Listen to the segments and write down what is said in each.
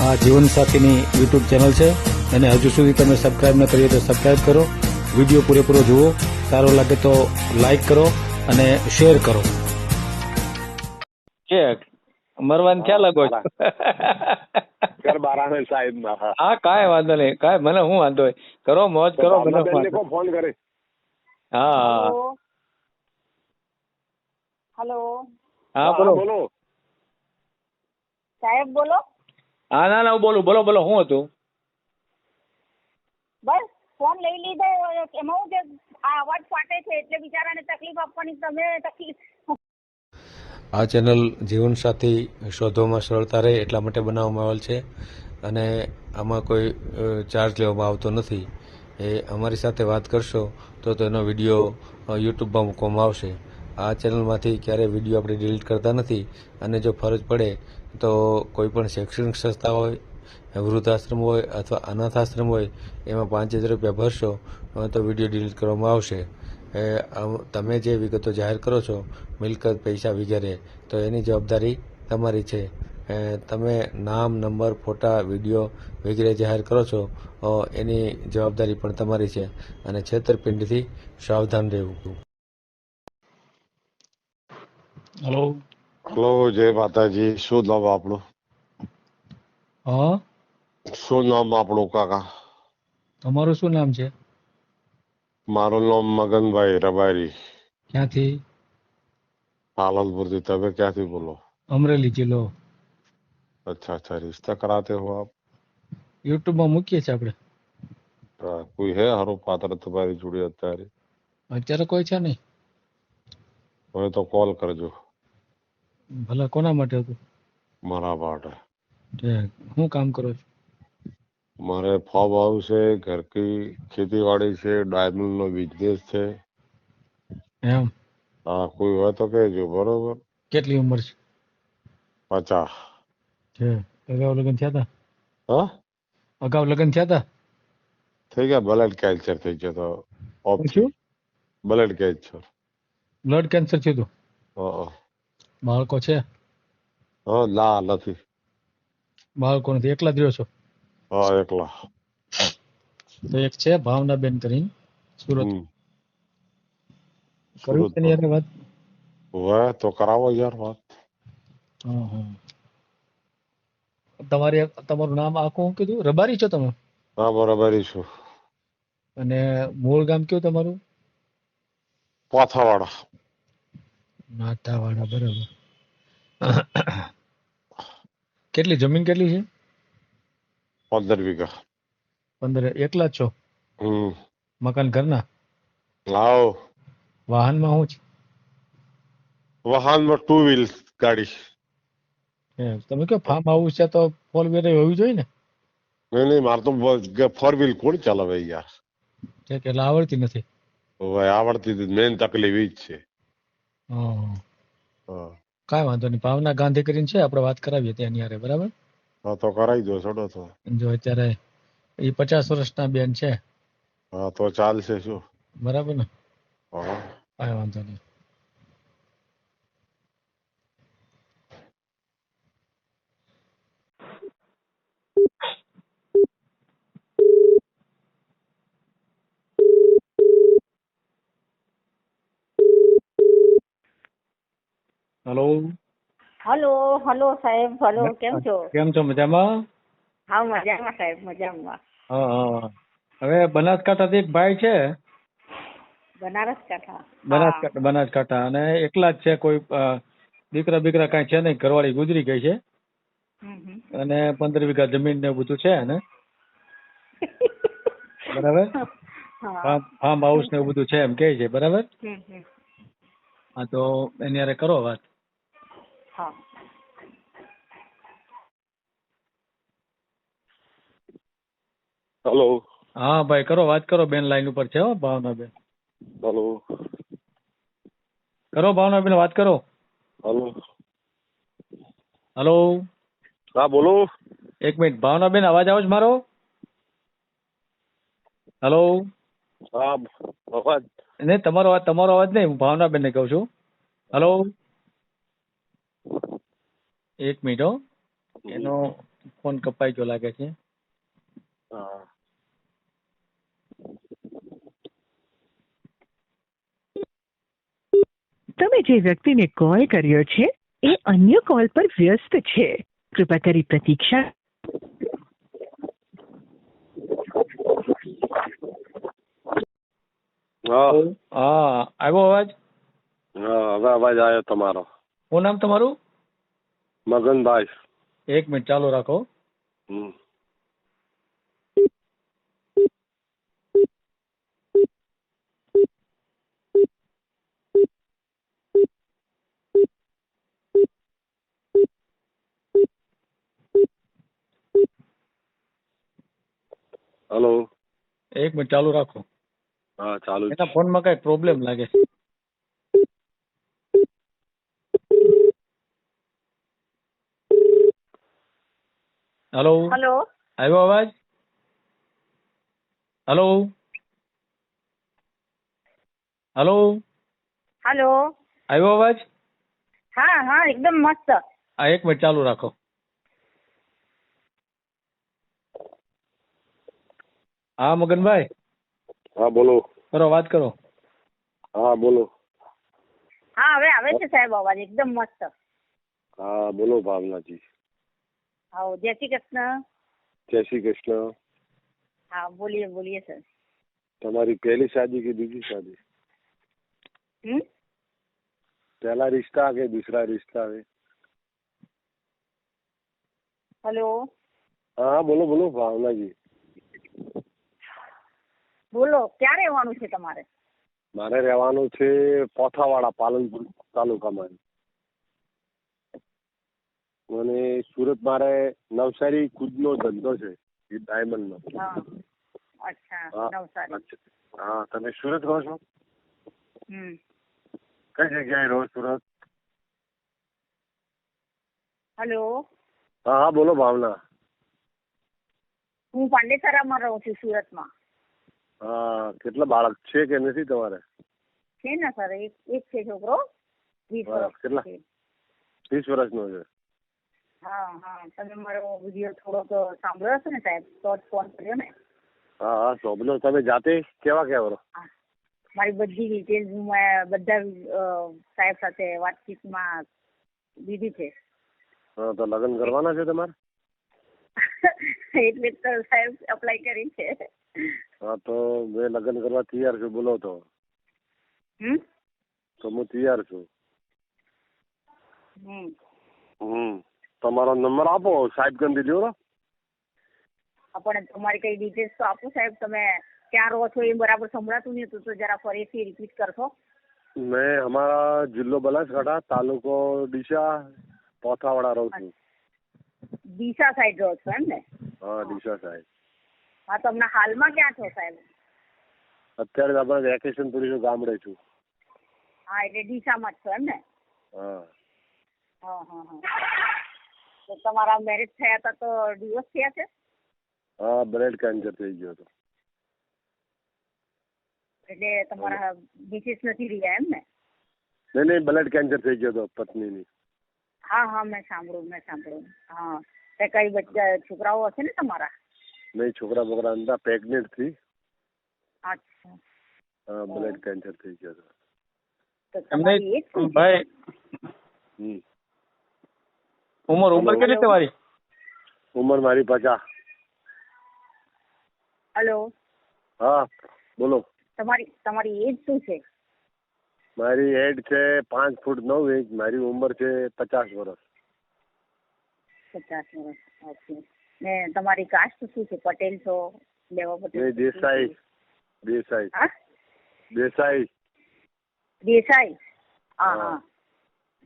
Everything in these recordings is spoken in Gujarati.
આ જીવનસાથીની યુટ્યુબ ચેનલ છે અને હજુ સુધી તમે સબસ્ક્રાઇબ ન કરી હોય તો સબસ્ક્રાઇબ કરો. વિડીયો પૂરેપૂરો જુઓ, સારો લાગે તો લાઈક કરો અને શેર કરો. કે મરવાન ક્યાં લાગો છો? ઘર બારાને સાહેબ ના હા કાંઈ વાંધો નહીં, કાંઈ મને શું વાંધો હોય, કરો મોજ કરો. મને શું વાંધો? ફોન કરે. હા હેલો હા બોલો. બોલો. સાહેબ બોલો. હા ના ના હું બોલું. બોલો બોલો, શું હતું? બસ ફોન લઈ લીધો, એમાં હું કે આ અવાજ ફાટે છે એટલે બિચારાને તકલીફ આપવાની તમે તકલીફ. આ ચેનલ જીવનસાથી શોધવામાં સરળતા રહે એટલા માટે બનાવવામાં આવેલ છે અને આમાં કોઈ ચાર્જ લેવામાં આવતો નથી. એ અમારી સાથે વાત કરશો તો તેનો વિડીયો યુટ્યુબમાં મૂકવામાં આવશે. આ ચેનલમાંથી ક્યારેય વિડીયો આપણે ડિલીટ કરતા નથી અને જો ફરજ પડે તો કોઈ પણ શૈક્ષણિક સંસ્થા હોય, વૃદ્ધાશ્રમ હોય અથવા અનાથાશ્રમ હોય એમાં 5000 રૂપિયા ભરશો તો વિડીયો ડિલીટ કરવામાં આવશે. તમે જે વિગતો જાહેર કરો છો, મિલકત, પૈસા વગેરે, તો એની જવાબદારી તમારી છે. તમે નામ, નંબર, ફોટા, વિડીયો વગેરે જાહેર કરો છો એની જવાબદારી પણ તમારી છે અને છેતરપિંડીથી સાવધાન રહેવું. હલો. હલો, જય માતાજી. શું નામ આપણું? હા, શું નામ આપણું કાકા? તમારું શું નામ છે? મારું નામ મગનભાઈ રબારી, ક્યાંથી? પાલનપુર થી. તમે ક્યાંથી બોલો? અમરેલી જિલ્લો. अच्छा अच्छा, रिश्ता कराते हो आप? યુટ્યુબમાં મૂકીએ છીએ આપણે. कोई है हरो पात्र तुम्हारी जुड़ी અત્યારે? અત્યારે કોઈ છે નહીં. હવે તો કોલ કરજો. ભલા કોના માટે હતું? મારા માટે. શું કામ કરો છો? મારે ફાર્મ હાઉસ છે, ઘર की ખેતીવાડી છે, ડાયમંડ નો બિઝનેસ છે. એમ? હા, કોઈ હોય તો કહેજો. બરોબર. કેટલી ઉંમર છે? 50. છે. અગાઉ લગ્ન થયા હતા? હા, અગાઉ લગ્ન થયા હતા? થઈ ગયા. બ્લડ કેન્સર થઈ ગયો તો ઓફ થઈ. શું? Blood cancer. બ્લડ કેન્સર થયું હતું? હા બાળકો છે? હા, ના નથી. બાળકો નથી, એકલા જ રહ્યો છો? હા, એકલા. તો એક છે ભાવનાબેન કરીને, સુરત. હમ. કર્યું તેની હારે વાત? હોય તો કરાવો યાર વાત. હા હા. તમારું નામ આખું શું કીધું? રબારી છો તમે? હા, બરાબર છું. અને મૂળ ગામ કયું તમારું? પાથાવાડા. નાથાવાડા, બરાબર. કેટલી જમીન કેટલી છે? 15 વીઘા. 15. એકલા જ છો? હમ. મકાન ઘરના? આવો. વાહનમાં શું છે? વાહનમાં 2 વ્હીલ ગાડી. તમે કહો ફાર્મ હાઉસ છે તો 4 વ્હીલર હોવી જોઈએ ને? નહીં નહીં, મારે તો 4 વ્હીલ કોણ ચલાવે યાર? એટલે આવડતી નથી. હવે આવડતી મેન તકલીફ ઈ જ છે. હા. હા કાંઈ વાંધો નહીં. ભાવના ગાંધી કરીને છે, આપણે વાત કરાવીએ ત્યાંની હારે, બરાબર? હા, તો કરાવી દો. છોડો તો. જો અત્યારે એ 50 વર્ષના બેન છે. હા, તો ચાલશે. શું? બરાબર ને? હા. કાંઈ વાંધો નહીં. હલો. હલો હલો સાહેબ, હલો, કેમ છો? કેમ છો? મજામાં? હા, મજામાં સાહેબ, મજામાં. હા હા. હવે બનાસકાંઠાથી એક ભાઈ છે, બનાસકાંઠા. હા. બનાસકાંઠા, અને એકલા જ છે. કોઈ દીકરા બીકરા કાંઈ છે નહીં, ઘરવાળી ગુજરી ગઈ છે હમ. અને 15 વીઘા જમીન ને બધું છે ને, બરાબર. હા. ફાર્મ હાઉસ ને એવું બધું છે એમ કે છે, બરાબર. હમ. હા, તો એની હારે કરો વાત. હા. હેલો. હા ભાઈ, કરો વાત કરો. બેન લાઈન ઉપર છે. હો, ભાવનાબેન. હેલો. કરો ભાવનાબેન, વાત કરો. હેલો. હલો. હા, બોલો. એક મિનિટ ભાવનાબેન, અવાજ આવે છે મારો? હલો. હા, અવાજ. નહીં, તમારો અવાજ નહીં. હું ભાવનાબેન ને કહું છું. હલો. એક મિનિટ હો. એનો ફોન કપાઈ ગયો લાગે છે. હા તમે જે વ્યક્તિને કોલ કર્યો છે એ અન્ય કોલ પર વ્યસ્ત છે. કૃપા કરી પ્રતીક્ષા. હા હા, આવ્યો અવાજ? હા હવે અવાજ આવ્યો તમારો. શું નામ તમારું? મગનભાઈ. એક મિનિટ ચાલુ રાખો. હમ હલો. એક મિનિટ ચાલુ રાખો. હા ચાલુ જ એના ફોનમાં કઈ પ્રોબ્લેમ લાગે છે. Hello, hello. આવ્યો અવાજ? Hello hello, hello. આવ્યો અવાજ? હા હા, એકદમ મસ્ત. હા, એક મિનિટ ચાલુ રાખો. હા મગનભાઈ, હા બોલો. કરો, વાત કરો. હા બોલો. હા, હવે આવે છે સાહેબ અવાજ એકદમ મસ્ત. હા બોલો ભાવનાજી. હા, જય શ્રી કૃષ્ણ. જય શ્રી કૃષ્ણ. હા, બોલીએ બોલીએ સર. તમારી પહેલી शादी की दूसरी शादी? पहला रिश्ता के दूसरा रिश्ता है? હેલો. હા બોલો બોલો ભાવનાજી. બોલો, ક્યાં રહેવાનું છે તમારે? મારે રહેવાનું છે પોથાવાડા, પાલનપુર તાલુકામાં. મને સુરત મારે નવસારી ખુદનો ધંધો છે એ ડાયમંડનો. હા, અચ્છા, હા. નવસારી. હા, તમે સુરત રહો છો? હમ. કઈ જગ્યાએ રહો સુરત? હેલો. હા હા બોલો ભાવના. હું પાંડેસરામાં રહું છું સુરતમાં. હા, કેટલા બાળક છે કે નથી તમારે? છે ને સર, એક છે છોકરો, 20 હા, વર્ષ કેટલા? છે. 30 વર્ષનો છે. હા હા, તમે મારો વિડીયો થોડોક સાંભળ્યો હશે ને સાહેબ, તો જ ફોન કર્યો ને. હા હા સોંપલો. તમે જાતે કેવા કેવા રહો? હા, મારી બધી ડિટેલ્સ મેં બધા સાહેબ સાથે વાતચીતમાં દીધી છે. હા, તો લગ્ન કરવાના છે તમારે? એટલે તો સાહેબ અપ્લાય કરી છે. હા, તો મેં લગ્ન કરવા તૈયાર છું, બોલો તો. તો હું તૈયાર છું. તમારો નંબર આપો, સાહેબ કરી દીધો. પણ તમારી કઈ ડિટેલ્સ તો આપો સાહેબ. તમે ક્યાં રહો છો એ બરાબર સંભળાતું નહીં હતું, તો જરા ફરીથી રિપીટ કરશો? મેં અમારા જિલ્લો બનાસકાંઠા, તાલુકો ડીસા, પોથાવાડા રહું છું. ડીસા સાઈડ રહો છો એમ ને? હા, ડીસા સાહેબ. હા, તો હમણાં હાલમાં ક્યાં છો સાહેબ? અત્યારે આપણે વેકેશન પડી ગામડે છું. હા, એટલે ડીસામાં જ છો એમ ને? હા. હા હા હા. તો તમારા મેરેજ થયા હતા તો ડિવોર્સ થયા છે? હા, બ્રેડ કેન્સર થઈ ગયો હતો. એટલે તમારા મિસિસ નથી રહ્યા એમ ને? નહીં, બ્લડ કેન્સર થઈ ગયો હતો પત્નીની. હા હા, મેં સાંભળ્યું. હા, તે કઈ છોકરાઓ હશે ને તમારા? નહીં, છોકરા બોકરા નતા, પ્રેગ્નેન્ટ થી. અચ્છા. હા, બ્લડ કેન્સર થઈ ગયો હતો. તો તમારી એજ શું છે? ભાઈ, ઉંમર કેટલી તમારી? ઉંમર મારી 50. હેલો. હા બોલો. તમારી એજ શું છે? મારી એજ છે 5 ફૂટ 9 ઇંચ. મારી ઉંમર છે 50 વર્ષ. 50 વર્ષ. ઓકે. ને તમારી કાસ્ટ શું છે? પટેલ છો? લેવા પટેલ? દેસાઈ. દેસાઈ. હા, દેસાઈ. દેસાઈ. હા હા,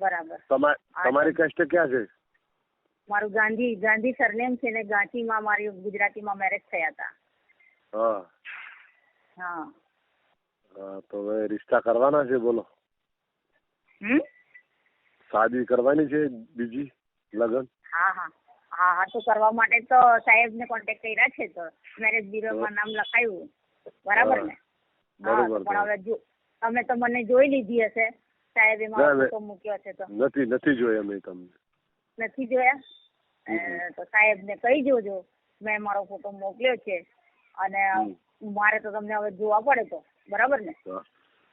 બરાબર. તમારી કાસ્ટ ક્યાં છે? મારું ગાંધી સરનેમ છે ને ગાંધીમાં મારી ગુજરાતીમાં મેરેજ થયા હતા. હા હા હા, તો હવે રિશ્તા કરવાના છે, બોલો. શાદી કરવાની છે બીજી, લગ્ન? હા હા હા હા, તો કરવા માટે તો સાહેબને કોન્ટેક્ટ કર્યા છે, તો મેરેજ બ્યુરોમાં નામ લખાયું, બરાબર ને? હા, પણ હવે જો તમે તો મને જોઈ લીધી હશે, સાહેબે મારો ફોટો મૂક્યો છે તો. નથી જોયા મેં તમને. નથી જોયા? તો સાહેબને કહી જોજો મેં મારો ફોટો મોકલ્યો છે અને મારે તો તમને હવે જોવા પડે તો બરાબર ને?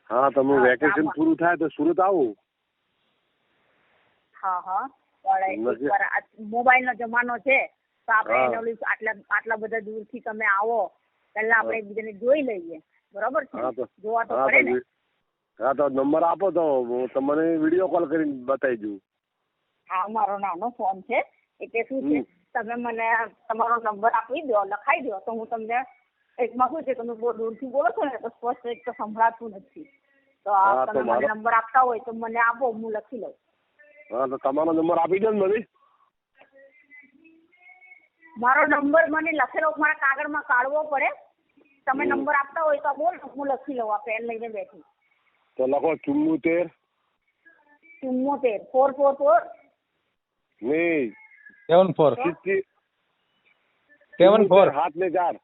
હા, તમે વેકેશન પૂરું થાય તો સુરત આવું. હા પણ એકવાર મોબાઈલ નો જમાનો છે તો આપણે આટલા બધા દૂરથી તમે આવો પહેલા આપણે એકબીજાને જોઈ લઈએ બરાબર છે? જોવા તો પડે ને. હા, તો નંબર આપો તો હું તમને વિડીયો કોલ કરીને બતાવી દઉં. હા, મારો નાનો ફોન છે એટલે શું છે તમે મને તમારો નંબર આપી દો, લખાઈ દો તો હું તમને એકમાં શું છે તમે બહુ દૂરથી બોલો છો ને તો સ્પષ્ટ એક તો સંભળાતું નથી તો તમે મને નંબર આપતા હોય તો મને આપો, હું લખી લઉં. હા, તો તમારો નંબર આપી દો ને મને. મારો નંબર મને લખેલો મારા કાગળમાં કાઢવો પડે. તમે નંબર આપતા હોય તો બોલ, હું લખી લઉં. આ પેન લઈને બેઠી. તો લખો 74 444 નહીં 74 હાથ ને 4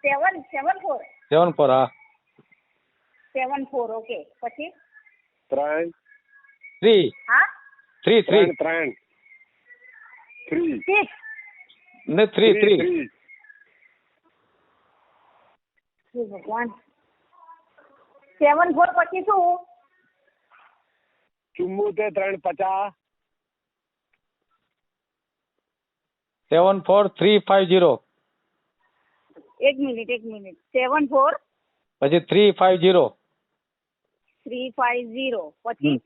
774 હા 74 ઓકે. પછી 3 હા 3 6 ને 3 ભગવાન 74 પછી શું? 74 350 74350 એક મિનિટ 74 પછી 350 350 પછી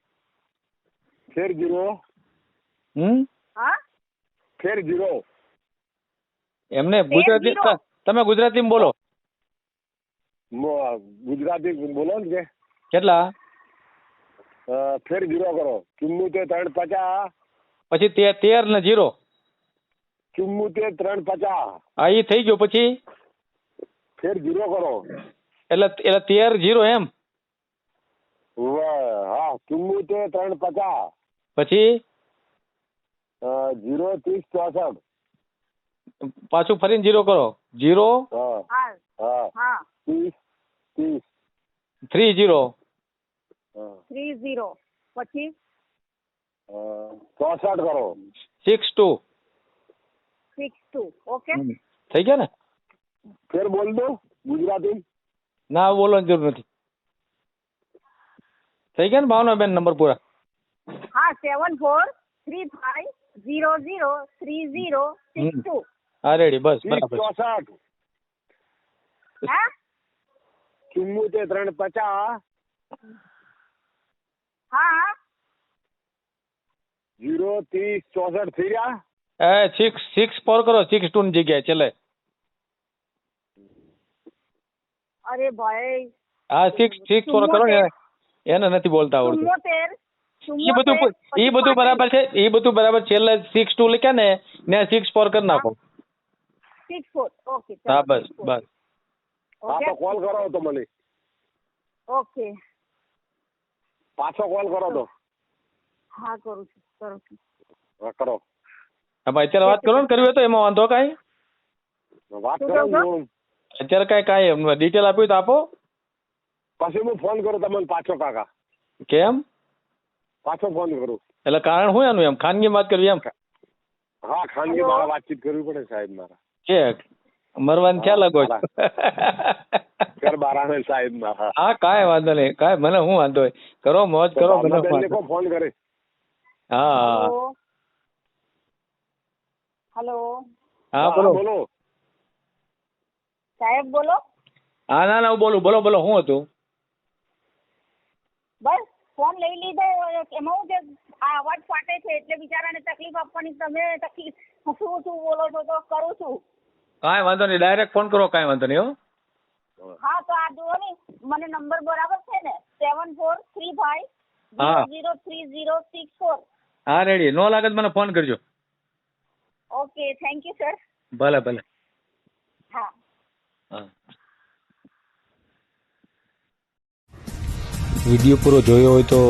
ફેર 0 હા ફેર 0 એમને ગુજરાતી તમે ગુજરાતીમાં બોલો. ગુજરાતી બોલો ને કે કેટલા? ફેર 0 કરો 74 350 પછી 13 ને 0 74 350 હા એ થઈ ગયો. પછી ફેર 0 કરો એટલે 13 0 એમ. હા 74 350 પછી 0 30 64 પાછું ફરીને 0 કરો 0 હા 30 30 30 પછી 64 કરો 62 ઓકે થઈ ગયા ને? ફેર બોલ દો ગુજરાતી. ના બોલવાની જરૂર નથી. થઈ ગયા ને ભાવનાબેન નંબર પૂરા? હા 7435003062 હા રેડી બસ બરાબર. 64 હા 74 350 હા 0 30 64 થઈ ગયા. 6 કરો 62 ની જગ્યાએ ચલે. અરે ભાઈ હા 6 કરો ને એને નથી બોલતા આવડતું. 74 એ બધું બરાબર છે. એ બધું બરાબર. છેલ્લે 62 લખ્યા ને 64 કરી નાખો. 64 ઓકે. હા બસ. હા તો કોલ કરો તો મને. ઓકે પાછો કોલ કરો તો. હા કરું છું. હા કરો. હા ભાઈ અત્યારે વાત કરો ને કરવી હોય તો એમાં વાંધો કાંઈ? વાત કરો ને. અત્યારે કાંઈ ડિટેલ આપ્યું તો આપો. પછી હું ફોન કરું તમને પાછો કાકા. કેમ? પાછો ફોન કરું. એટલે કારણ શું એનું? એમ ખાનગી વાત કરવી એમ? હા ખાનગી મારે વાતચીત કરવી પડે સાહેબ મારા. છે મરવાની ક્યાં લાગો છો? સાહેબ મારા. હા કાંઈ વાંધો નહીં. કાંઈ મને શું વાંધો હોય? કરો મોજ કરો. મને ફોન કરે. હા હેલો હા બોલો. સાહેબ બોલો. હા ના હું બોલો શું હતું? બસ ફોન લઈ લીધો. એમાં હું છે આ અવાજ ફાટે છે એટલે બિચારાને તકલીફ આપવાની તમે શું બોલો છો તો કરું છું. કાંઈ વાંધો નહીં. ડાયરેક્ટ ફોન કરો. કાંઈ વાંધો નહીં. હા તો આ જુઓ ને મને નંબર બરાબર છે ને 7435 હા 003064. હા રેડી. નો લાગે મને ફોન કરજો. Okay thank you sir. ભલે. હા. વિડીયો પૂરો જોયો હોય તો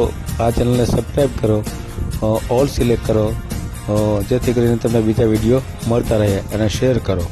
આ ચેનલને સબસ્ક્રાઈબ કરો, ઓલ સિલેક્ટ કરો, જેથી કરીને તમને બીજા વિડીયો મળતા રહે અને શેર કરો.